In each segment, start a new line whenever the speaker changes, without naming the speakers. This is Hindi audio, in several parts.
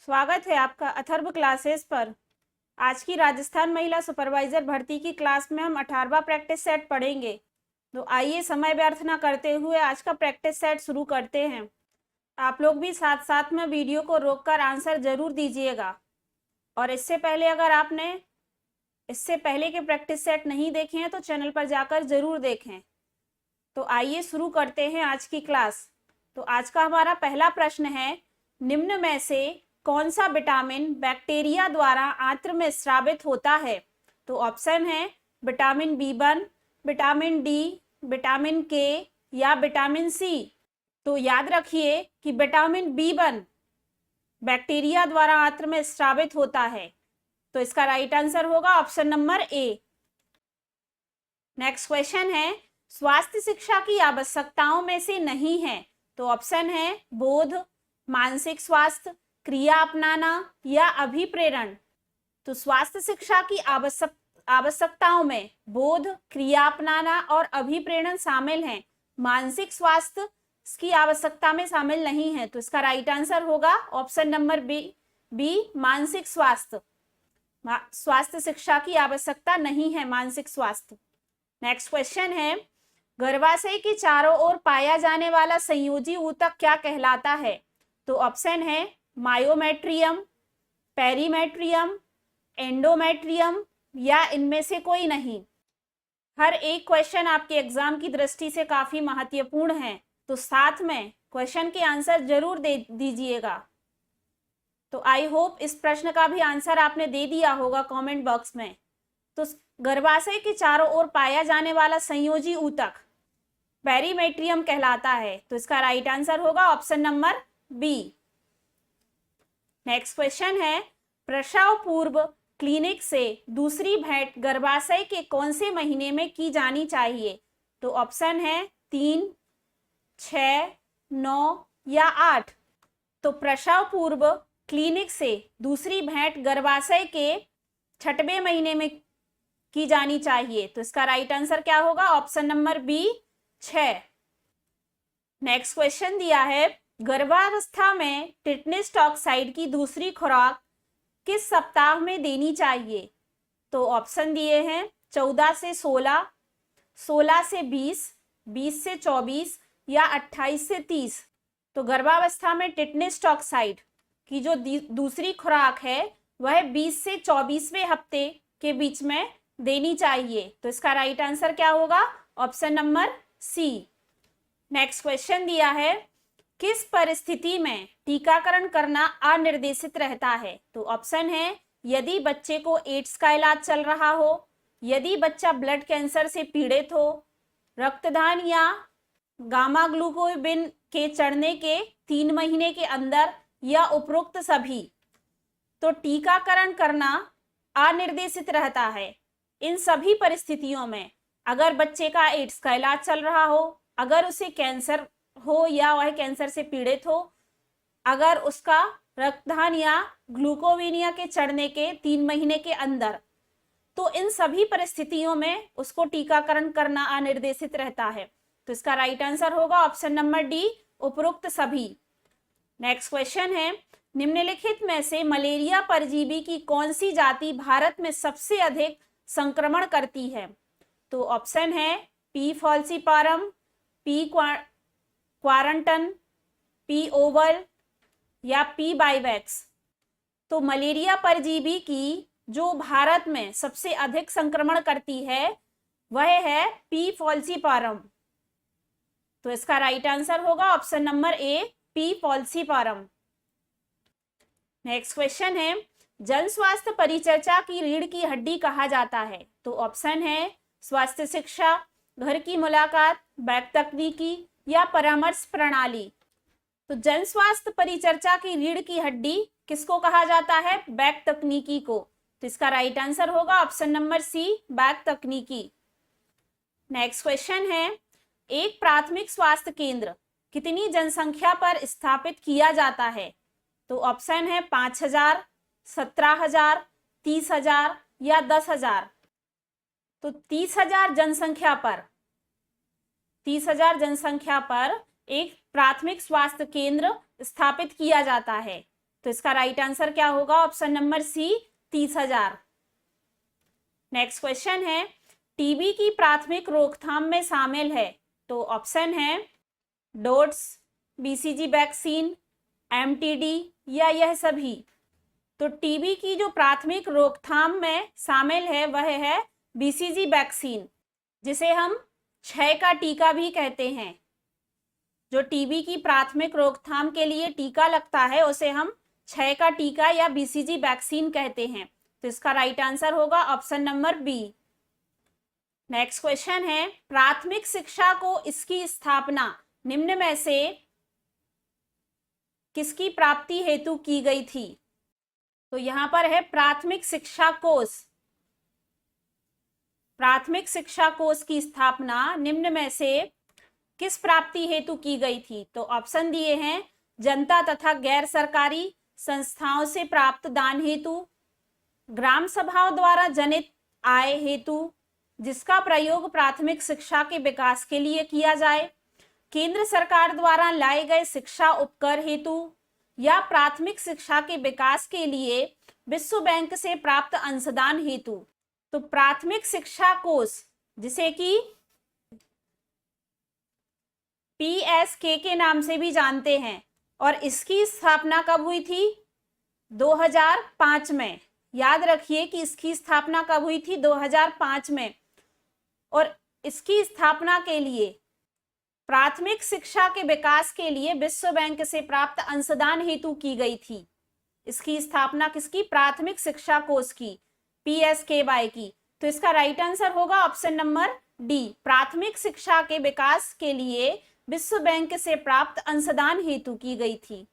स्वागत है आपका अथर्व क्लासेस पर। आज की राजस्थान महिला सुपरवाइजर भर्ती की क्लास में हम 18वां प्रैक्टिस सेट पढ़ेंगे। तो आइए समय व्यर्थ न करते हुए आज का प्रैक्टिस सेट शुरू करते हैं। आप लोग भी साथ साथ में वीडियो को रोककर आंसर जरूर दीजिएगा। और इससे पहले अगर आपने इससे पहले के प्रैक्टिस सेट नहीं देखे हैं तो चैनल पर जाकर जरूर देखें। तो आइए शुरू करते हैं आज की क्लास। तो आज का हमारा पहला प्रश्न है, निम्न में से कौन सा विटामिन बैक्टीरिया द्वारा आंत्र में स्रावित होता है? तो ऑप्शन है vitamin B1, vitamin D, vitamin के या विटामिन सी। तो याद रखिए कि विटामिन B1 बैक्टीरिया द्वारा आंत्र में स्रावित होता है। तो इसका राइट आंसर होगा ऑप्शन नंबर ए। नेक्स्ट क्वेश्चन है, स्वास्थ्य शिक्षा की आवश्यकताओं में से नहीं है। तो ऑप्शन है बोध, मानसिक स्वास्थ्य, क्रिया अपनाना या अभिप्रेरण। तो स्वास्थ्य शिक्षा की आवश्यकताओं में बोध, क्रिया अपनाना और अभिप्रेरण शामिल हैं। मानसिक स्वास्थ्य की आवश्यकता में शामिल नहीं है। तो इसका राइट आंसर होगा ऑप्शन नंबर बी मानसिक स्वास्थ्य। स्वास्थ्य शिक्षा की आवश्यकता नहीं है मानसिक स्वास्थ्य। नेक्स्ट क्वेश्चन है, गर्भाशय के चारों ओर पाया जाने वाला संयोजी ऊतक क्या कहलाता है? तो ऑप्शन है मायोमेट्रियम, पेरीमेट्रियम, एंडोमेट्रियम या इनमें से कोई नहीं। हर एक क्वेश्चन आपके एग्जाम की दृष्टि से काफी महत्वपूर्ण है, तो साथ में क्वेश्चन के आंसर जरूर दे दीजिएगा। तो आई होप इस प्रश्न का भी आंसर आपने दे दिया होगा कमेंट बॉक्स में। तो गर्भाशय के चारों ओर पाया जाने वाला संयोजी ऊतक पेरीमेट्रियम कहलाता है। तो इसका राइट आंसर होगा option number B. Next question है, प्रसव पूर्व क्लिनिक से दूसरी भेंट गर्भाशय के कौन से महीने में की जानी चाहिए? तो ऑप्शन है 3, 6, 9 या 8। तो प्रसव पूर्व क्लिनिक से दूसरी भेंट गर्भाशय के 6वें महीने में की जानी चाहिए। तो इसका राइट आंसर क्या होगा? Option number B 6। Next question दिया है, गर्भावस्था में टिटनेस टॉक्साइड की दूसरी खुराक किस सप्ताह में देनी चाहिए? तो ऑप्शन दिए हैं 14 से 16, 16 से 20, 20 से 24 या 28 से 30। तो गर्भावस्था में टिटनेस टॉक्साइड की जो दूसरी खुराक है वह 20 से 24वें हफ्ते के बीच में देनी चाहिए। तो इसका राइट आंसर क्या होगा? Option number C. Next question दिया है, किस परिस्थिति में टीकाकरण करना अनिर्देशित रहता है? तो ऑप्शन है यदि बच्चे को एड्स का इलाज चल रहा हो, यदि बच्चा ब्लड कैंसर से पीड़ित हो, रक्तदान या गामा ग्लूकोबिन के चढ़ने के 3 महीने के अंदर या उपरोक्त सभी। तो टीकाकरण करना अनिर्देशित रहता है इन सभी परिस्थितियों में। अगर बच्चे का एड्स का इलाज चल रहा हो, अगर उसे कैंसर हो या वह कैंसर से पीड़ित हो, अगर उसका रक्तदान या ग्लूकोविनिया के चढ़ने के 3 महीने के अंदर, तो इन सभी परिस्थितियों में उसको टीकाकरण करना अनिर्देशित रहता है। तो इसका राइट आंसर होगा ऑप्शन नंबर डी, उपरोक्त सभी। नेक्स्ट क्वेश्चन है, निम्नलिखित में से मलेरिया परजीवी की कौन सी जाति भारत में सबसे अधिक संक्रमण करती है? तो ऑप्शन है पी फॉल्सीपारम, पी क्वारंटन, पी ओवल या पी बाइवैक्स। तो मलेरिया परजीवी की जो भारत में सबसे अधिक संक्रमण करती है वह है पी फॉल्सीपारम। तो इसका राइट आंसर होगा option number A, P falciparum. Next question है, जन स्वास्थ्य परिचर्चा की रीढ़ की हड्डी कहा जाता है? तो ऑप्शन है स्वास्थ्य शिक्षा, घर की मुलाकात, बैक तकनीकी या परामर्श प्रणाली। तो जन स्वास्थ्य परिचर्चा की रीढ़ की हड्डी किसको कहा जाता है? बैक तकनीकी को। तो इसका राइट आंसर होगा ऑप्शन नंबर सी, बैक तकनीकी। नेक्स्ट क्वेश्चन है, एक प्राथमिक स्वास्थ्य केंद्र कितनी जनसंख्या पर स्थापित किया जाता है? तो ऑप्शन है 5000, 17000, 30000 या 10000। तो 30000 जनसंख्या पर एक प्राथमिक स्वास्थ्य केंद्र स्थापित किया जाता है। तो इसका राइट आंसर क्या होगा? Option number C 30,000। Next question है, टीबी की प्राथमिक रोकथाम में शामिल है, तो ऑप्शन है डोट्स, बीसीजी वैक्सीन, एमटीडी या यह सभी। तो टीबी की जो प्राथमिक रोकथाम में शामिल है वह है बीसीजी वैक्सीन, जिसे हम क्षय का टीका भी कहते हैं। जो टीबी की प्राथमिक रोकथाम के लिए टीका लगता है उसे हम क्षय का टीका या बीसीजी वैक्सीन कहते हैं। तो इसका राइट आंसर होगा option number B. Next question है, प्राथमिक शिक्षा को इसकी स्थापना निम्न में से किसकी प्राप्ति हेतु की गई थी? तो यहां पर है प्राथमिक शिक्षा कोष। प्राथमिक शिक्षा कोष की स्थापना निम्न में से किस प्राप्ति हेतु की गई थी? तो ऑप्शन दिए हैं जनता तथा गैर सरकारी संस्थाओं से प्राप्त दान हेतु, ग्राम सभाओं द्वारा जनित आय हेतु जिसका प्रयोग प्राथमिक शिक्षा के विकास के लिए किया जाए, केंद्र सरकार द्वारा लाए गए शिक्षा उपकर हेतु, या प्राथमिक शिक्षा के विकास के लिए विश्व बैंक से प्राप्त अंशदान हेतु। तो प्राथमिक शिक्षा कोष, जिसे कि पीएसके के नाम से भी जानते हैं, और इसकी स्थापना कब हुई थी? 2005 में। याद रखिए कि इसकी स्थापना कब हुई थी? 2005 में। और इसकी स्थापना के लिए प्राथमिक शिक्षा के विकास के लिए विश्व बैंक से प्राप्त अंशदान हेतु की गई थी। इसकी स्थापना किसकी? प्राथमिक शिक्षा कोष की, पीएसकेवाई की। तो इसका राइट आंसर होगा ऑप्शन नंबर डी, प्राथमिक शिक्षा के विकास के लिए विश्व बैंक से प्राप्त अंशदान हेतु की गई थी।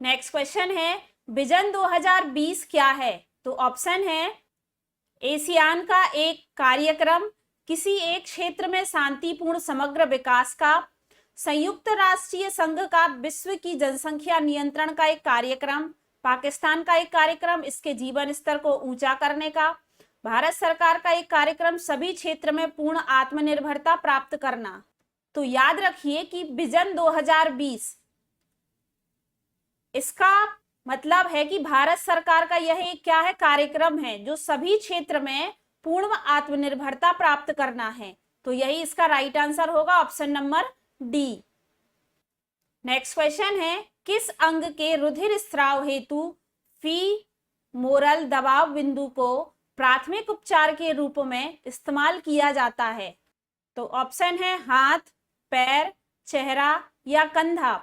नेक्स्ट क्वेश्चन है, विजन 2020 क्या है? तो ऑप्शन है एशियान का एक कार्यक्रम, किसी एक क्षेत्र में शांतिपूर्ण समग्र विकास का, संयुक्त राष्ट्रीय संघ का विश्व की जनसंख्या नियंत्रण का एक कार्यक्रम, पाकिस्तान का एक कार्यक्रम इसके जीवन स्तर को ऊंचा करने का, भारत सरकार का एक कार्यक्रम सभी क्षेत्र में पूर्ण आत्मनिर्भरता प्राप्त करना। तो याद रखिए कि विजन 2020 इसका मतलब है कि भारत सरकार का यह एक क्या है? कार्यक्रम है जो सभी क्षेत्र में पूर्ण आत्मनिर्भरता प्राप्त करना है। तो यही इसका राइट आंसर होगा option number D. Next question है, किस अंग के रुधिर स्राव हेतु फीमोरल दबाव बिंदु को प्राथमिक उपचार के रूप में इस्तेमाल किया जाता है? तो ऑप्शन है हाथ, पैर, चेहरा या कंधा।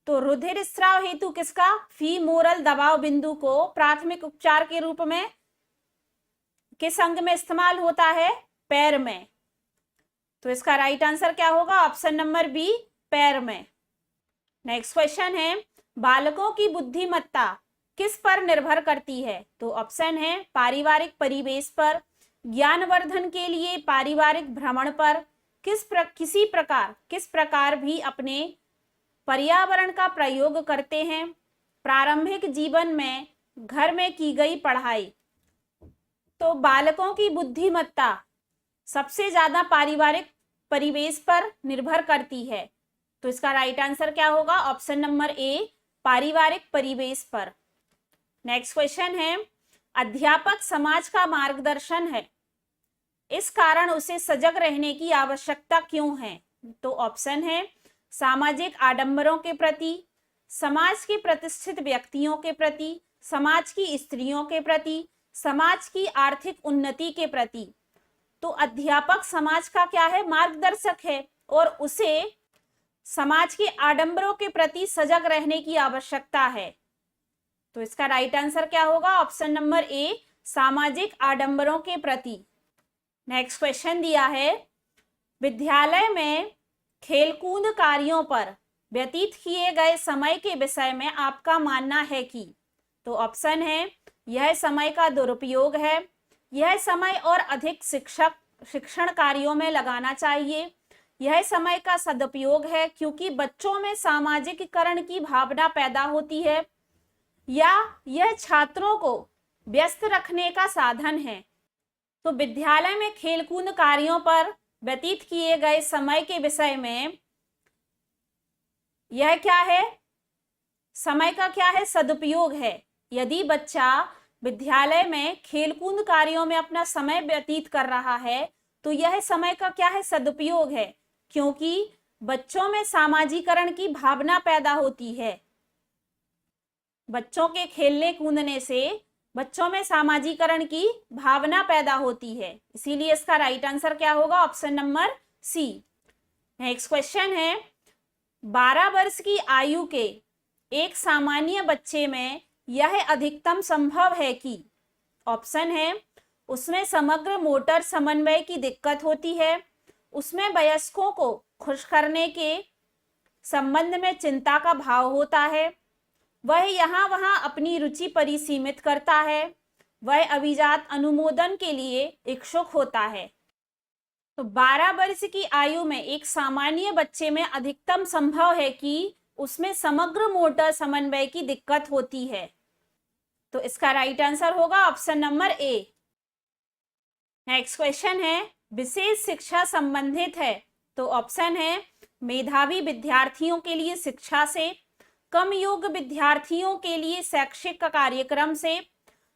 तो रुधिर स्राव हेतु किसका? फीमोरल दबाव बिंदु को प्राथमिक उपचार के रूप में किस अंग में इस्तेमाल होता है? पैर में। तो इसका राइट आंसर क्या होगा? ऑप्शन नंबर बी, पैर में। नेक्स्ट क्वेश्चन है, बालकों की बुद्धिमत्ता किस पर निर्भर करती है? तो ऑप्शन है पारिवारिक परिवेश पर, ज्ञानवर्धन के लिए पारिवारिक भ्रमण पर, किस प्रकार भी अपने पर्यावरण का प्रयोग करते हैं, प्रारंभिक जीवन में घर में की गई पढ़ाई। तो बालकों की बुद्धिमत्ता सबसे ज्यादा पारिवारिक परिवेश पर निर्भर करती है। तो इसका राइट आंसर क्या होगा? ऑप्शन नंबर ए, पारिवारिक परिवेश पर। नेक्स्ट क्वेश्चन है, अध्यापक समाज का मार्गदर्शन है, इस कारण उसे सजग रहने की आवश्यकता क्यों है? तो ऑप्शन है सामाजिक आडंबरों के प्रति, समाज के प्रतिष्ठित व्यक्तियों के प्रति, समाज की स्त्रियों के प्रति, समाज की आर्थिक उन्नति के प्रति। तो अध्यापक समाज का क्या है? मार्गदर्शक है, और उसे समाज के आडंबरों के प्रति सजग रहने की आवश्यकता है। तो इसका राइट आंसर क्या होगा? ऑप्शन नंबर ए, सामाजिक आडंबरों के प्रति। नेक्स्ट क्वेश्चन दिया है, विद्यालय में खेलकूद कार्यों पर व्यतीत किए गए समय के विषय में आपका मानना है कि? तो ऑप्शन है यह समय का दुरुपयोग है, यह समय और अधिक शिक्षण कार्यों में लगाना चाहिए, यह समय का सदुपयोग है क्योंकि बच्चों में सामाजिकीकरण की भावना पैदा होती है, या यह छात्रों को व्यस्त रखने का साधन है। तो विद्यालय में खेलकूद कार्यों पर व्यतीत किए गए समय के विषय में यह क्या है? समय का क्या है, सदुपयोग है। यदि बच्चा विद्यालय में खेलकूद कार्यों में अपना समय व्यतीत कर रहा है तो यह समय का क्या है, सदुपयोग है, क्योंकि बच्चों में सामाजिकरण की भावना पैदा होती है। बच्चों के खेलने कूदने से बच्चों में सामाजिकरण की भावना पैदा होती है, इसीलिए इसका राइट आंसर क्या होगा, option number C. Next question है, 12 वर्ष की आयु के एक सामान्य बच्चे में यह अधिकतम संभव है कि, ऑप्शन है उसमें समग्र मोटर समन्वय की दिक्कत होती है, उसमें वयस्कों को खुश करने के संबंध में चिंता का भाव होता है, वह यहाँ वहां अपनी रुचि परिसीमित करता है, वह अभिजात अनुमोदन के लिए इच्छुक होता है। तो 12 वर्ष की आयु में एक सामान्य बच्चे में अधिकतम संभव है कि उसमें समग्र मोटर समन्वय की दिक्कत होती है, तो इसका राइट आंसर होगा ऑप्शन नंबर ए। नेक्स्ट क्वेश्चन है, विशेष शिक्षा संबंधित है, तो ऑप्शन है मेधावी विद्यार्थियों के लिए शिक्षा से, कम योग्य विद्यार्थियों के लिए शैक्षिक कार्यक्रम से,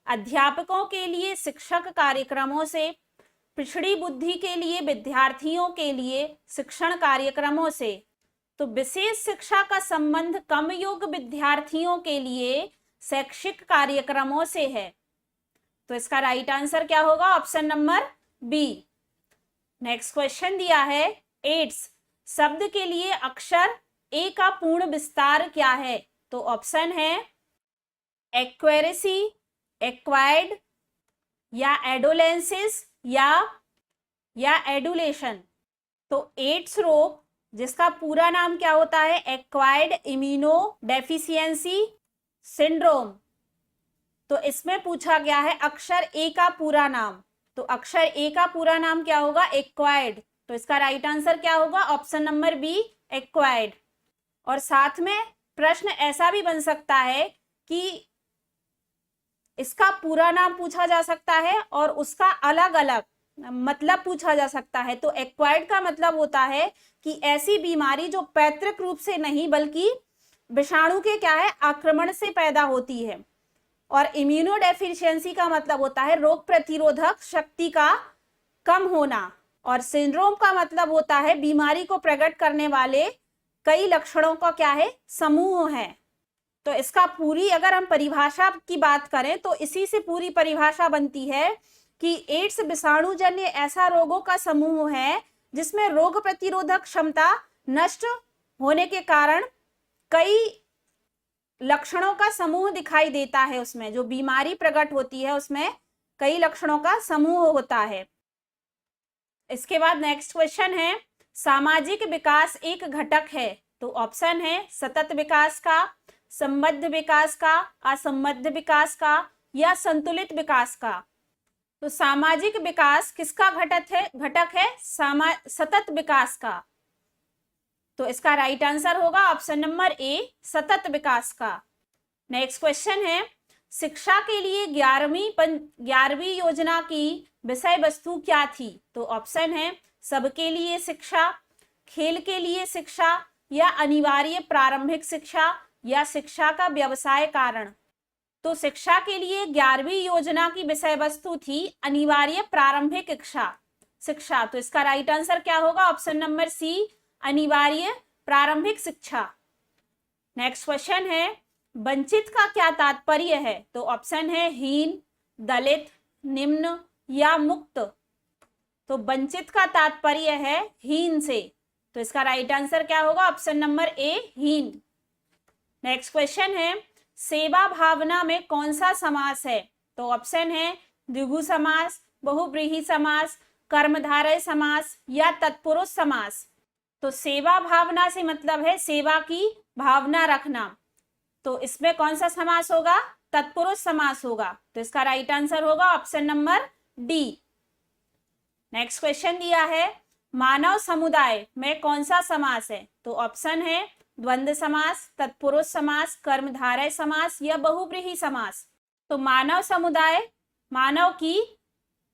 अध्यापकों के लिए शिक्षक कार्यक्रमों से, पिछड़ी बुद्धि के लिए विद्यार्थियों के लिए शिक्षण कार्यक्रमों से। तो विशेष शिक्षा का संबंध कम योग्य विद्यार्थियों के लिए शैक्षिक कार्यक्रमों से है, तो इसका राइट आंसर क्या होगा, option number B. Next question दिया है, एड्स शब्द के लिए अक्षर ए का पूर्ण विस्तार क्या है, तो ऑप्शन है एक्वेरेसी, एक्वायर्ड, या एडोलेंसिस, या एडुलेशन। तो एड्स रोग जिसका पूरा नाम क्या होता है, एक्वायर्ड इम्यूनो डेफिशिएंसी सिंड्रोम, तो इसमें पूछा गया है अक्षर ए का पूरा नाम, तो अक्षर ए का पूरा नाम क्या होगा, एक्वायर्ड, तो इसका राइट आंसर क्या होगा, ऑप्शन नंबर बी, एक्वायर्ड। और साथ में प्रश्न ऐसा भी बन सकता है कि इसका पूरा नाम पूछा जा सकता है और उसका अलग अलग मतलब पूछा जा सकता है। तो एक्वायर्ड का मतलब होता है कि ऐसी बीमारी जो पैतृक रूप से नहीं बल्कि विषाणु के क्या है, आक्रमण से पैदा होती है। और इम्यूनो डेफिशिएंसी का मतलब होता है रोग प्रतिरोधक शक्ति का कम होना। और सिंड्रोम का मतलब होता है बीमारी को प्रकट करने वाले कई लक्षणों का क्या है, समूह है। तो इसका पूरी अगर हम परिभाषा की बात करें तो इसी से पूरी परिभाषा बनती है कि एड्स विषाणुजन्य ऐसा रोगों का समूह है जिसमें रोग प्रतिरोधक क्षमता नष्ट होने के कारण कई लक्षणों का समूह दिखाई देता है। उसमें जो बीमारी प्रकट होती है उसमें कई लक्षणों का समूह होता है। इसके बाद नेक्स्ट क्वेश्चन है, सामाजिक विकास एक घटक है, तो ऑप्शन है सतत विकास का, संबद्ध विकास का, असंबद्ध विकास का, या संतुलित विकास का। तो सामाजिक विकास किसका घटक है, सतत विकास का, तो इसका राइट आंसर होगा ऑप्शन नंबर ए, सतत विकास का। नेक्स्ट क्वेश्चन है, शिक्षा के लिए 11वीं योजना की विषय वस्तु क्या थी, तो ऑप्शन है सबके लिए शिक्षा, खेल के लिए शिक्षा, या अनिवार्य प्रारंभिक शिक्षा, या शिक्षा का व्यवसाय कारण। तो शिक्षा के लिए 11वीं योजना की विषय वस्तु थी अनिवार्य प्रारंभिक शिक्षा, तो इसका राइट आंसर क्या होगा, ऑप्शन नंबर सी, अनिवार्य प्रारंभिक शिक्षा। नेक्स्ट क्वेश्चन है, वंचित का क्या तात्पर्य है, तो ऑप्शन है हीन, दलित, निम्न, या मुक्त। तो वंचित का तात्पर्य है हीन से, तो इसका राइट आंसर क्या होगा, ऑप्शन नंबर ए, हीन। नेक्स्ट क्वेश्चन है, सेवा भावना में कौन सा समास है, तो ऑप्शन है द्विगु समास, बहुव्रीहि समास, कर्मधारय समास, या तत्पुरुष समास। तो सेवा भावना से मतलब है सेवा की भावना रखना, तो इसमें कौन सा समास होगा, तत्पुरुष समास होगा, तो इसका राइट आंसर होगा option number D. Next question दिया है, मानव समुदाय में कौन सा समास है, तो ऑप्शन है द्वंद्व समास, तत्पुरुष समास, कर्मधारय समास, या बहुव्रीहि समास। तो मानव समुदाय,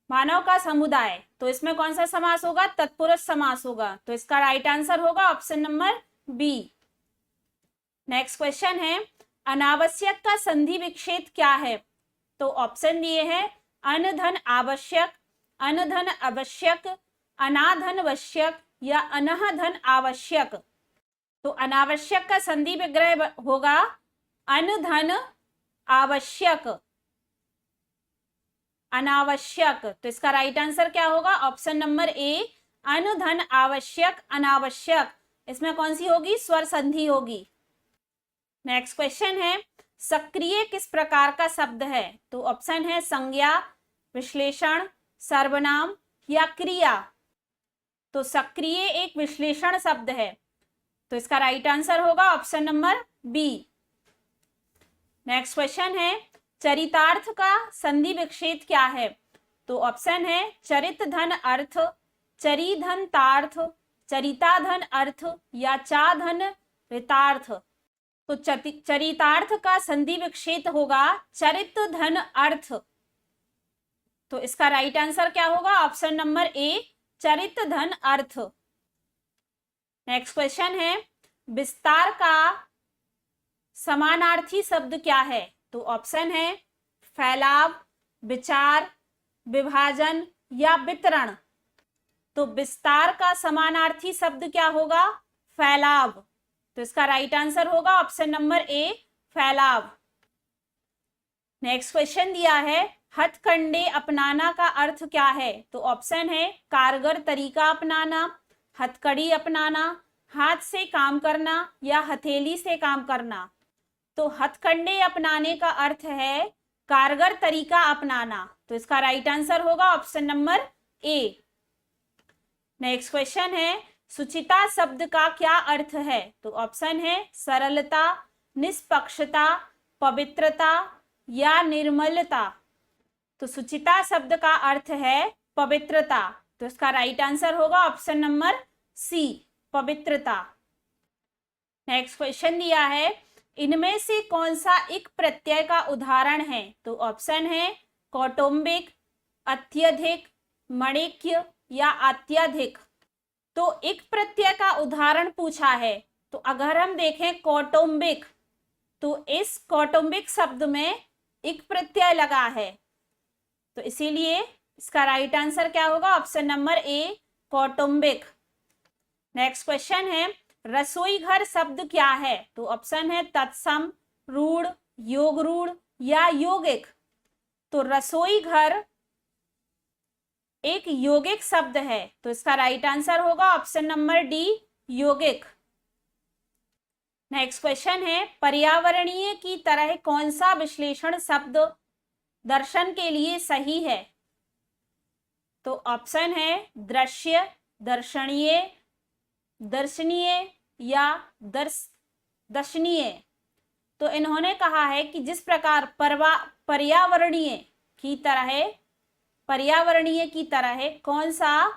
मानव का समुदाय, तो इसमें कौन सा समास होगा, तत्पुरुष समास होगा, तो इसका राइट आंसर होगा option number B. Next question है, अनावश्यक का संधि विच्छेद क्या है? तो ऑप्शन दिए हैं अनधन आवश्यक, अनधन आवश्यक, अनाधनवश्यक या अनहधन आवश्यक। तो अनावश्यक का संधि विग्रह होगा अनधन आवश्यक, अनावश्यक। तो इसका राइट आंसर क्या होगा? ऑप्शन नंबर ए, अनधन आवश्यक अनावश्यक। इसमें कौन सी होगी? स्वर संधि होगी। नेक्स्ट क्वेश्चन है, सक्रिय किस प्रकार का शब्द है? तो ऑप्शन है संज्ञा, विश्लेषण, सर्वनाम या क्रिया। तो सक्रिय एक विश्लेषण शब्द है, तो इसका राइट आंसर होगा option number B. Next question है, चरितार्थ का संधि विच्छेद क्या है? तो ऑप्शन है चरित धन अर्थ, चरी धन तार्थ, चरिता धन अर्थ या चा धन रितार्थ। तो चरितार्थ का संधि विच्छेद होगा चरित धन अर्थ। तो इसका राइट आंसर क्या होगा? ऑप्शन नंबर ए, चरित धन अर्थ। नेक्स्ट क्वेश्चन है, विस्तार का समानार्थी शब्द क्या है? तो ऑप्शन है फैलाव, विचार, विभाजन या वितरण। तो विस्तार का समानार्थी शब्द क्या होगा? फैलाव। तो इसका राइट आंसर होगा ऑप्शन नंबर ए, फैलाव। नेक्स्ट क्वेश्चन दिया है, हथकंडे अपनाना का अर्थ क्या है? तो ऑप्शन है कारगर तरीका अपनाना, हथकड़ी अपनाना, हाथ से काम करना या हथेली से काम करना। तो हथकंडे अपनाने का अर्थ है कारगर तरीका अपनाना। तो इसका राइट आंसर होगा ऑप्शन नंबर ए। नेक्स्ट क्वेश्चन है, सुचिता शब्द का क्या अर्थ है? तो ऑप्शन है सरलता, निष्पक्षता, पवित्रता या निर्मलता। तो सुचिता शब्द का अर्थ है पवित्रता। तो इसका राइट आंसर होगा ऑप्शन नंबर सी, पवित्रता। नेक्स्ट क्वेश्चन दिया है, इनमें से कौन सा एक प्रत्यय का उदाहरण है? तो ऑप्शन है कौटुंबिक, अत्यधिक, मणिक्य या अत्यधिक। तो एक प्रत्यय का उदाहरण पूछा है। तो अगर हम देखें कौटुंबिक, तो इस कौटुंबिक शब्द में एक प्रत्यय लगा है, तो इसीलिए इसका राइट आंसर क्या होगा? ऑप्शन नंबर ए, कौटुंबिक। नेक्स्ट क्वेश्चन है, रसोई घर शब्द क्या है? तो ऑप्शन है तत्सम, रूढ़, योग रूढ़ या योगिक। तो रसोई घर एक योगिक शब्द है, तो इसका राइट आंसर होगा ऑप्शन नंबर डी, योगिक। नेक्स्ट क्वेश्चन है, पर्यावरणीय की तरह कौन सा विश्लेषण शब्द दर्शन के लिए सही है? तो ऑप्शन है दृश्य, दर्शनीय, दर्शनीय या दर्शनीय। तो इन्होंने कहा है कि जिस प्रकार पर्यावरणीय की तरह कौन सा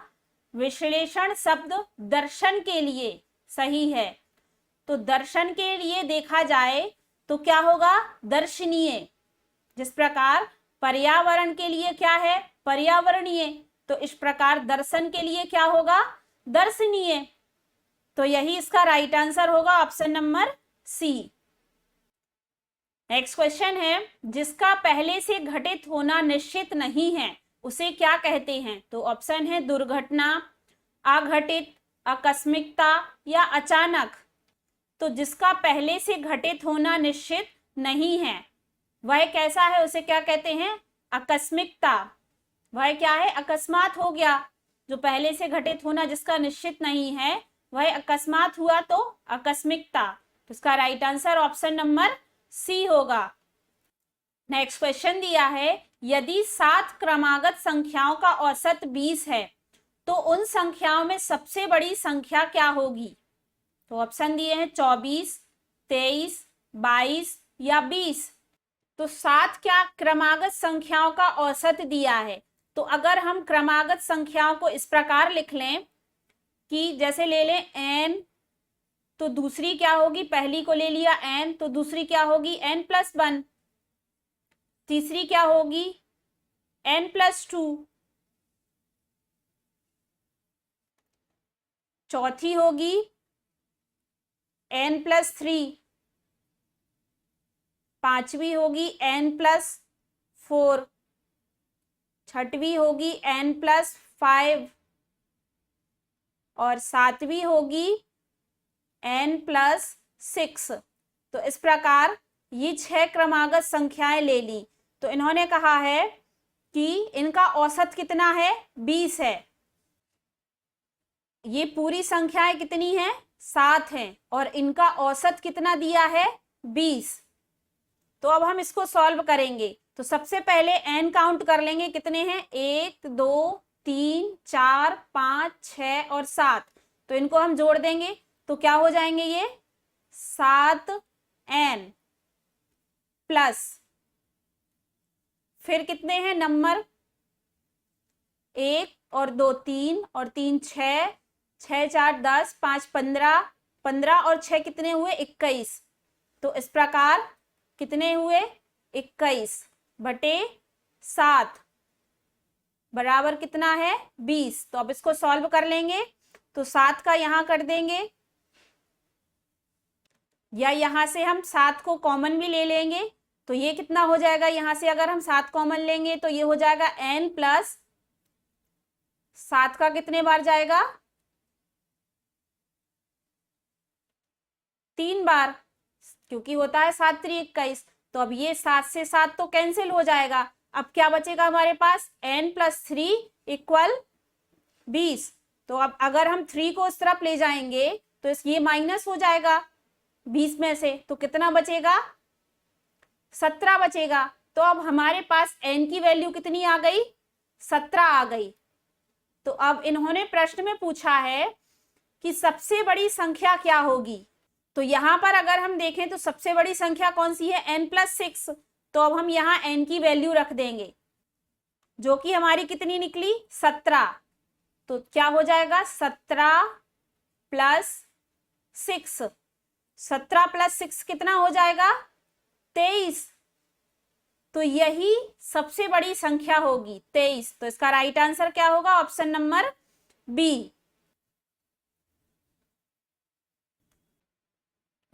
विश्लेषण शब्द दर्शन के लिए सही है? तो दर्शन के लिए देखा जाए तो क्या होगा? दर्शनीय। जिस प्रकार पर्यावरण के लिए क्या है? पर्यावरणीय। तो इस प्रकार दर्शन के लिए क्या होगा? दर्शनीय। तो यही इसका राइट आंसर होगा option number C. Next question है, जिसका पहले से घटित होना निश्चित नहीं है उसे क्या कहते हैं? तो ऑप्शन है दुर्घटना, अघटित, आकस्मिकता या अचानक। तो जिसका पहले से घटित होना निश्चित नहीं है वह कैसा है? उसे क्या कहते हैं? आकस्मिकता। वह क्या है? अकस्मात हो गया। जो पहले से घटित होना जिसका निश्चित नहीं है वह अकस्मात हुआ, तो आकस्मिकता। तो इसका right answer option number C होगा। नेक्स्ट क्वेश्चन दिया है, यदि 7 क्रमागत संख्याओं का औसत 20 है तो उन संख्याओं में सबसे बड़ी संख्या क्या होगी? तो ऑप्शन दिए हैं 24, 23, 22 या 20। तो 7 क्या क्रमागत संख्याओं का औसत दिया है। तो अगर हम क्रमागत संख्याओं को इस प्रकार लिख लें कि जैसे ले लें n, तो दूसरी क्या होगी? पहली को ले लिया n, तो दूसरी क्या होगी? n+1। तीसरी क्या होगी? n+2। चौथी होगी n+3। पांचवी होगी n+4, छठवीं होगी n+5 और सातवीं होगी n+6। तो इस प्रकार ये 6 क्रमागत संख्याएं ले ली। तो इन्होंने कहा है कि इनका औसत कितना है, 20 है। ये पूरी संख्याएं कितनी हैं, 7 हैं, और इनका औसत कितना दिया है, 20। तो अब हम इसको सॉल्व करेंगे। तो सबसे पहले n काउंट कर लेंगे, कितने हैं, 1 2 3 4 5 6 और 7। तो इनको हम जोड़ देंगे तो क्या हो जाएंगे, ये 7n प्लस, फिर कितने हैं नंबर, 1 और 2 3 और 3 6, 6 4 10, 5 15, 15 और 6 कितने हुए, 21। तो इस प्रकार कितने हुए, 21/7 बराबर कितना है, 20। तो अब इसको सॉल्व कर लेंगे। तो 7 का यहां कर देंगे, या यहां से हम 7 को कॉमन भी ले लेंगे। तो ये कितना हो जाएगा, यहां से अगर हम 7 कॉमन लेंगे तो ये हो जाएगा n+7 का कितने बार जाएगा, 3 बार, क्योंकि होता है 7 3 21। तो अब ये 7 से 7 तो कैंसिल हो जाएगा। अब क्या बचेगा हमारे पास, n+3 = 20। तो अब अगर हम 3 को उस तरफ ले जाएंगे तो ये माइनस हो जाएगा 20 में से, तो कितना बचेगा, 17 बचेगा। तो अब हमारे पास n की वैल्यू कितनी आ गई, 17 आ गई। तो अब इन्होंने प्रश्न में पूछा है कि सबसे बड़ी संख्या क्या होगी। तो यहां पर अगर हम देखें तो सबसे बड़ी संख्या कौन सी है, n+6। तो अब हम यहां n की वैल्यू रख देंगे, जो कि हमारी कितनी निकली, 17। तो क्या हो जाएगा, 17 + 6, 17 + 6 कितना हो जाएगा, 23। तो यही सबसे बड़ी संख्या होगी, 23। तो इसका राइट आंसर क्या होगा, option number B.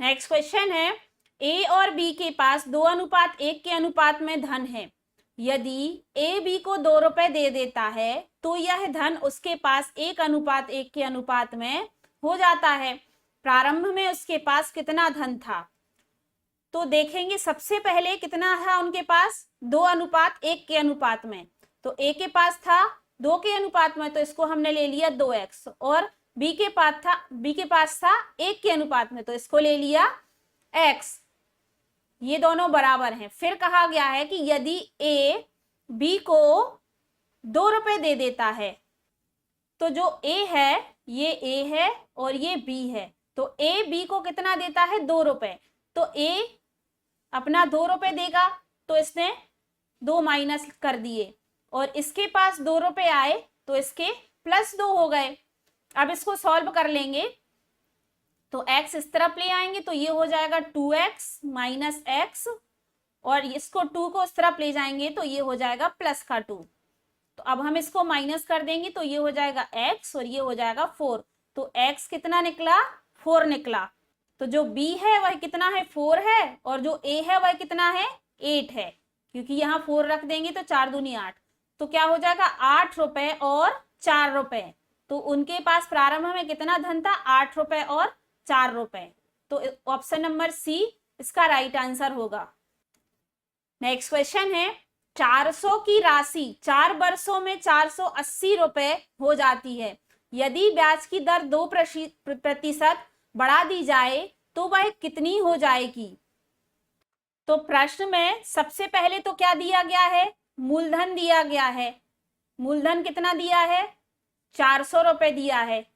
Next question है, ए और बी के पास 2:1 के अनुपात में धन है। यदि ए बी को 2 रुपए दे देता है तो यह धन उसके पास 1:1 के अनुपात में हो जाता है। प्रारंभ में उसके पास कितना धन था। तो देखेंगे सबसे पहले कितना था उनके पास, 2:1 के अनुपात में। तो ए के पास था 2 के अनुपात में, तो इसको हमने ले लिया 2x, और बी के पास था 1 के अनुपात में, तो इसको ले लिया x। ये दोनों बराबर हैं। फिर कहा गया है कि यदि ए बी को 2 रुपए दे देता है, तो जो ए है ये ए है और ये बी है। तो ए बी को कितना देता है, 2 रुपए। तो ए अपना 2 रुपए देगा, तो इसने 2 माइनस कर दिए, और इसके पास 2 रुपए आए तो इसके +2 हो गए। अब इसको सॉल्व कर लेंगे तो x इस तरफ ले आएंगे तो ये हो जाएगा 2x - x, और इसको 2 को इस तरफ ले जाएंगे तो ये हो जाएगा +2। तो अब हम इसको माइनस कर देंगे तो ये हो जाएगा x और ये हो जाएगा 4। तो x कितना निकला, 4 निकला। तो जो b है वह कितना है, 4 है, और जो a है वह कितना है, 8 है, क्योंकि यहाँ 4 रख देंगे तो 4 दूनी 8। तो क्या हो जाएगा, 8 रुपए और 4 रुपए। तो उनके पास प्रारंभ में कितना धन था, 8 रुपए और 4 रुपए। तो ऑप्शन नंबर सी इसका राइट आंसर होगा। नेक्स्ट क्वेश्चन है, 400 की राशि 4 वर्षों में 480 रुपए हो जाती है। यदि ब्याज की दर 2% बढ़ा दी जाए तो वह कितनी हो जाएगी। तो प्रश्न में सबसे पहले तो क्या दिया गया है, मूलधन दिया गया है। मूलधन कितना दिया है, 400 रुपए दिया है।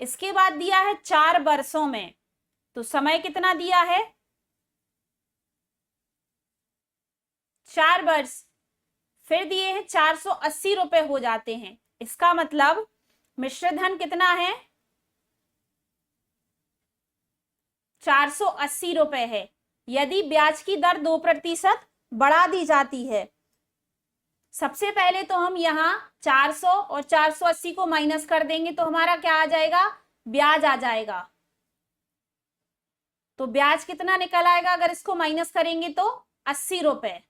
इसके बाद दिया है 4 वर्षों में, तो समय कितना दिया है, 4 वर्ष। फिर दिए हैं 480 रुपए हो जाते हैं। इसका मतलब मिश्र धन कितना है, 480 रुपए है। यदि ब्याज की दर 2% बढ़ा दी जाती है। सबसे पहले तो हम यहाँ 400 और 480 को माइनस कर देंगे तो हमारा क्या आ जाएगा, ब्याज आ जाएगा। तो ब्याज कितना निकल आएगा अगर इसको माइनस करेंगे तो 80 रुपए।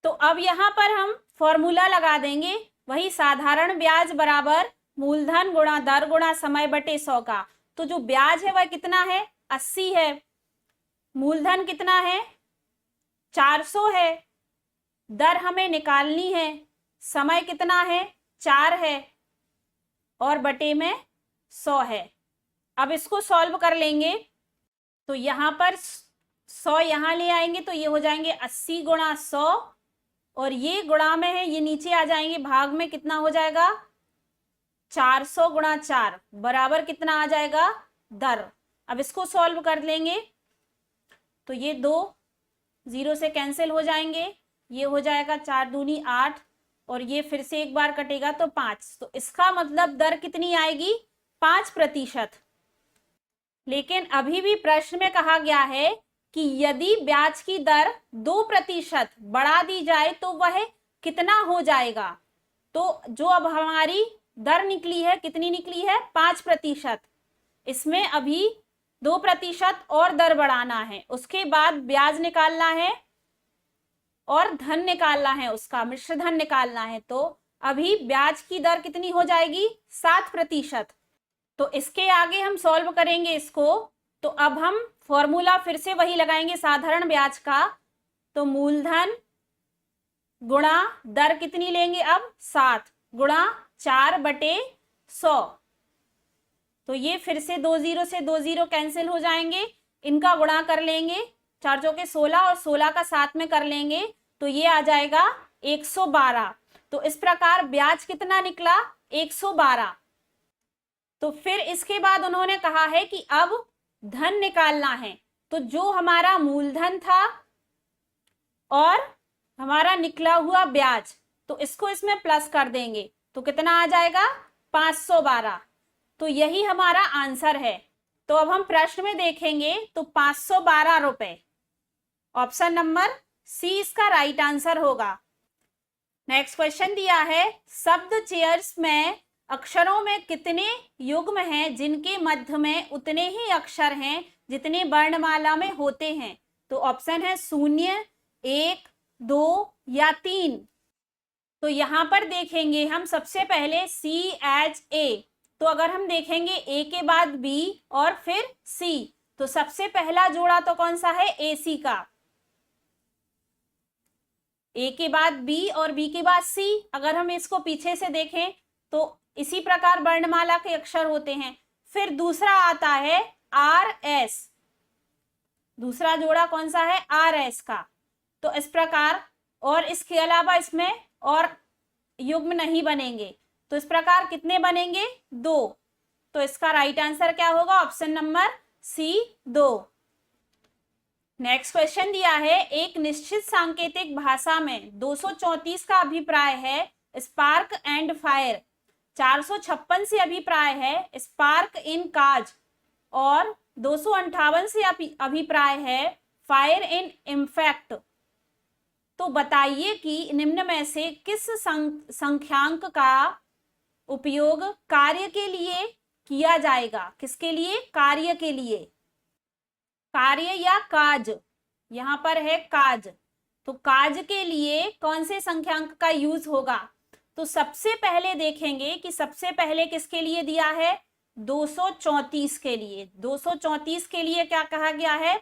तो अब यहां पर हम फॉर्मूला लगा देंगे, वही साधारण ब्याज बराबर मूलधन गुणा दर गुणा समय बटे 100 का। तो जो ब्याज है वह कितना है, 80 है। मूलधन कितना है, 400 है। दर हमें निकालनी है, समय कितना है, 4 है, और बटे में 100 है। अब इसको सॉल्व कर लेंगे तो यहां पर 100 यहां ले आएंगे तो ये हो जाएंगे 80 गुणा 100, और ये गुणा में है, ये नीचे आ जाएंगे, भाग में कितना हो जाएगा, 400 गुणा 4 बराबर कितना आ जाएगा, दर। अब इसको सॉल्व कर लेंगे तो ये 2 0 से कैंसिल हो जाएंगे, ये हो जाएगा 4 दूनी 8, और ये फिर से एक बार कटेगा तो 5। तो इसका मतलब दर कितनी आएगी, 5%। लेकिन अभी भी प्रश्न में कहा गया है कि यदि ब्याज की दर 2% बढ़ा दी जाए तो वह कितना हो जाएगा। तो जो अब हमारी दर निकली है, कितनी निकली है, 5%। इसमें अभी 2% और दर बढ़ाना है, उसके बाद ब्याज निकालना है और धन निकालना है, उसका मिश्र धन निकालना है। तो अभी ब्याज की दर कितनी हो जाएगी, 7%। तो इसके आगे हम सॉल्व करेंगे इसको, तो अब हम फॉर्मूला फिर से वही लगाएंगे साधारण ब्याज का। तो मूलधन गुणा दर कितनी लेंगे, अब 7 गुणा 4 बटे 100। तो ये फिर से 2 0 से 2 0 कैंसिल हो जाएंगे, इनका गुणा कर लेंगे, 4 चौके 16 और 16 का 7 में कर लेंगे तो ये आ जाएगा 112। तो इस प्रकार ब्याज कितना निकला, 112। तो फिर इसके बाद उन्होंने कहा है कि अब धन निकालना है। तो जो हमारा मूलधन था और हमारा निकला हुआ ब्याज, तो इसको इसमें प्लस कर देंगे तो कितना आ जाएगा, 512। तो यही हमारा आंसर है। तो अब हम प्रश्न में देखेंगे तो 512 रुपए, ऑप्शन नंबर सी इसका राइट आंसर होगा। नेक्स्ट क्वेश्चन दिया है, शब्द चेयर्स में अक्षरों में कितने युग्म हैं जिनके मध्य में उतने ही अक्षर हैं जितने वर्णमाला में होते हैं। तो ऑप्शन है 0, 1, 2 या 3। तो यहां पर देखेंगे हम सबसे पहले CHA। तो अगर हम देखेंगे A के बाद B और फिर C, तो सबसे पहला जोड़ा तो कौन सा है, AC का। A के बाद B और B के बाद C। अगर हम इसको पीछे से देखें तो इसी प्रकार वर्णमाला के अक्षर होते हैं। फिर दूसरा आता है RS, दूसरा जोड़ा कौन सा है, RS का। तो इस प्रकार, और इसके अलावा इसमें और युग्म नहीं बनेंगे। तो इस प्रकार कितने बनेंगे, 2। तो इसका राइट आंसर क्या होगा, option number C 2। Next question दिया है, एक निश्चित सांकेतिक भाषा में 234 का अभिप्राय है स्पार्क एंड फायर, 456 से अभिप्राय है स्पार्क इन काज, और 258 से अभिप्राय है फायर इन इम्पैक्ट। तो बताइए कि निम्न में से किस संख्यांक का उपयोग कार्य के लिए किया जाएगा। किसके लिए, कार्य के लिए, कार्य या काज, यहां पर है काज। तो काज के लिए कौन से संख्यांक का यूज होगा। तो सबसे पहले देखेंगे कि सबसे पहले किसके लिए दिया है, 234 के लिए। 234 के लिए क्या कहा गया है,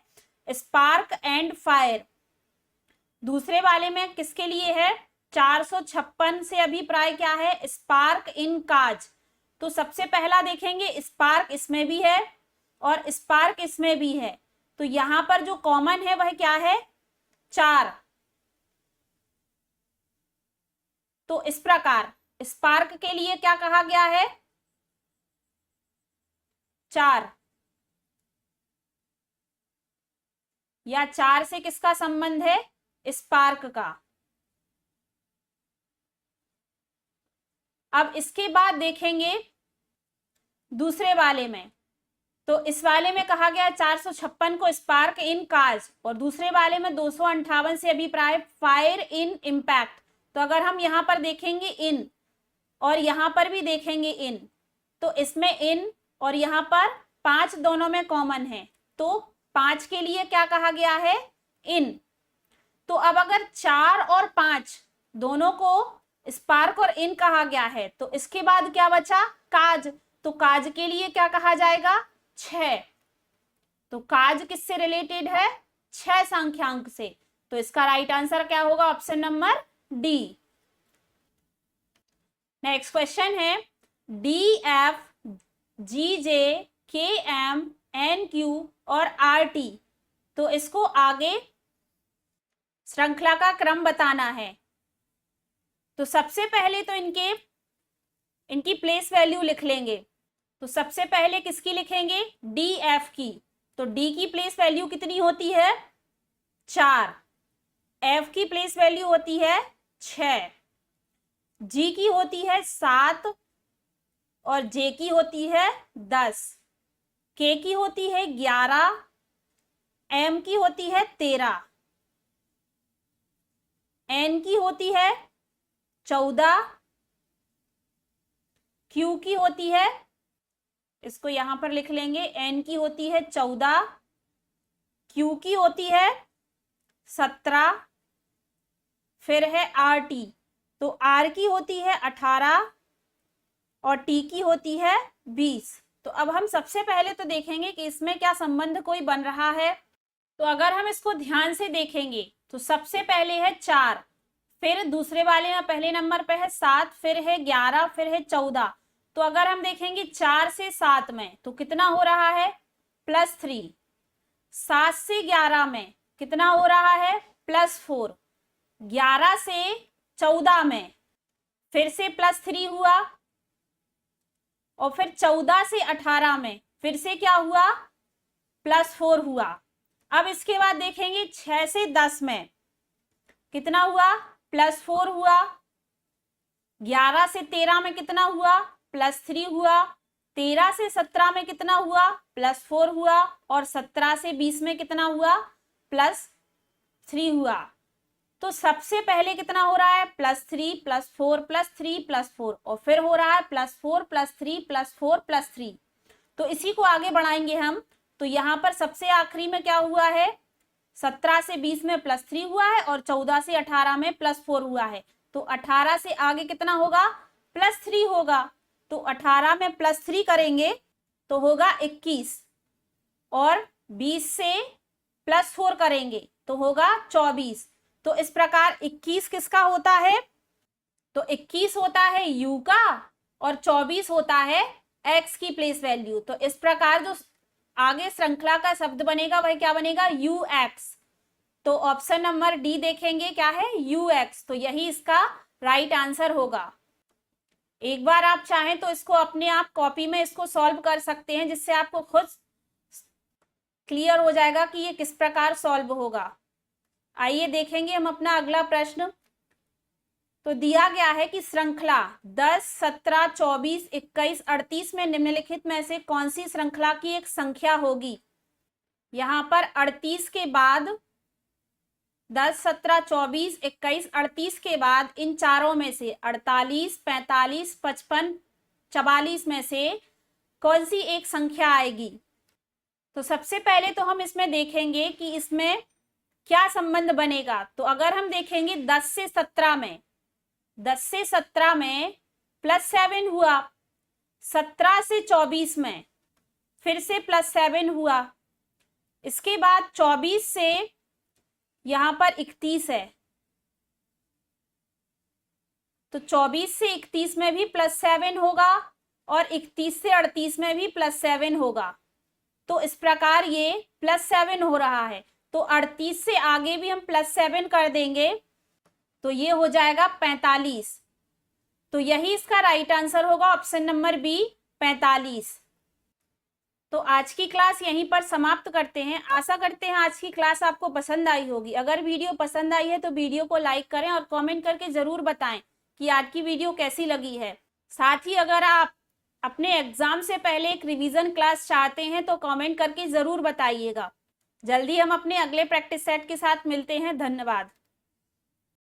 स्पार्क एंड फायर। दूसरे वाले में किसके लिए है, 456 से अभिप्राय क्या है, स्पार्क इन काज। तो सबसे पहला देखेंगे स्पार्क इसमें भी है और स्पार्क इसमें भी है। तो यहां पर जो कॉमन है वह क्या है, 4। तो इस प्रकार स्पार्क के लिए क्या कहा गया है, 4, या 4 से किसका संबंध है, स्पार्क का। अब इसके बाद देखेंगे दूसरे वाले में। तो इस वाले में कहा गया 456 को स्पार्क इन काज, और दूसरे वाले में 258 से अभिप्राय फायर इन इम्पैक्ट। तो अगर हम यहां पर देखेंगे इन और यहां पर भी देखेंगे इन, तो इसमें इन और यहां पर 5 दोनों में कॉमन है, तो 5 के लिए क्या कहा गया है, इन। तो अब अगर 4 और 5 दोनों को स्पार्क और इन कहा गया है, तो इसके बाद क्या बचा, काज। तो काज के लिए क्या कहा जाएगा, 6। तो काज किससे रिलेटेड है, 6 संख्यांक से। तो इसका राइट आंसर क्या होगा, option number D. Next question है, डी एफ जी जे के एम एन क्यू और आर टी। तो इसको आगे श्रृंखला का क्रम बताना है। तो सबसे पहले तो इनकी प्लेस वैल्यू लिख लेंगे। तो सबसे पहले किसकी लिखेंगे, डी एफ की। तो डी की प्लेस वैल्यू कितनी होती है, 4। एफ की प्लेस वैल्यू होती है 6। जी की होती है 7 और जे की होती है 10। के की होती है 11, एम की होती है 13, एन की होती है 14, क्यू की होती है, इसको यहां पर लिख लेंगे, एन की होती है 14, क्यू की होती है 17, फिर है आर टी। तो आर की होती है 18 और टी की होती है 20। तो अब हम सबसे पहले तो देखेंगे कि इसमें क्या संबंध कोई बन रहा है। तो अगर हम इसको ध्यान से देखेंगे तो सबसे पहले है 4, फिर दूसरे वाले में पहले नंबर पे है 7, फिर है 11, फिर है 14। तो अगर हम देखेंगे 4 से 7 में तो कितना हो रहा है, +3। 7 से 11 में कितना हो रहा है, +4। 11 से 14 में फिर से +3 हुआ, और फिर 14 से 18 में फिर से क्या हुआ, +4 हुआ। अब इसके बाद देखेंगे 6 से 10 में कितना हुआ, +4 हुआ। 11 से 13 में कितना हुआ, +3 हुआ। 13 से 17 में कितना हुआ, +4 हुआ। और 17 से 20 में कितना हुआ, +3 हुआ। तो सबसे पहले कितना हो रहा है, +3 +4 +3 +4, और फिर हो रहा है +4 +3 +4 +3। तो इसी को आगे बढ़ाएंगे हम। तो यहाँ पर सबसे आखिरी में क्या हुआ है, 17 से 20 में +3 हुआ है और 14 से 18 में +4 हुआ है। तो 18 से आगे कितना होगा, +3 होगा। तो 18 में +3 करेंगे तो होगा 21, और 20 से +4 करेंगे तो होगा 24। तो इस प्रकार 21 किसका होता है, तो 21 होता है u का, और 24 होता है x की प्लेस वैल्यू। तो इस प्रकार जो आगे श्रृंखला का शब्द बनेगा वह क्या बनेगा, ux। तो ऑप्शन नंबर डी देखेंगे क्या है, ux। तो यही इसका राइट आंसर होगा। एक बार आप चाहें तो इसको अपने आप कॉपी में इसको सॉल्व कर सकते हैं, जिससे आपको खुद क्लियर हो जाएगा कि ये किस प्रकार सॉल्व होगा। आइए देखेंगे हम अपना अगला प्रश्न। तो दिया गया है कि श्रृंखला 10, 17, 24, 21, 38 में निम्नलिखित में से कौन सी श्रृंखला की एक संख्या होगी। यहाँ पर 38 के बाद 10, 17, 24, 21, 38 के बाद इन चारों में से 48, 45, 55, 44 में से कौन सी एक संख्या आएगी। तो सबसे पहले तो हम इसमें देखेंगे कि इसमें क्या संबंध बनेगा। तो अगर हम देखेंगे 10 से 17 में, 10 से 17 में +7 हुआ। 17 से 24 में फिर से +7 हुआ। इसके बाद 24 से यहां पर 31 है, तो 24 से 31 में भी +7 होगा, और 31 से 38 में भी +7 होगा। तो इस प्रकार ये +7 हो रहा है। तो 38 से आगे भी हम +7 कर देंगे तो ये हो जाएगा 45। तो यही इसका राइट आंसर होगा, ऑप्शन नंबर बी 45। तो आज की क्लास यहीं पर समाप्त करते हैं। आशा करते हैं आज की क्लास आपको पसंद आई होगी। अगर वीडियो पसंद आई है तो वीडियो को लाइक करें और कमेंट करके जरूर बताएं कि आज की वीडियो कैसी लगी है। साथ ही अगर आप अपने एग्जाम से पहले एक रिवीजन क्लास चाहते हैं तो कमेंट करके जरूर बताइएगा। जल्दी हम अपने अगले प्रैक्टिस सेट के साथ मिलते हैं। धन्यवाद।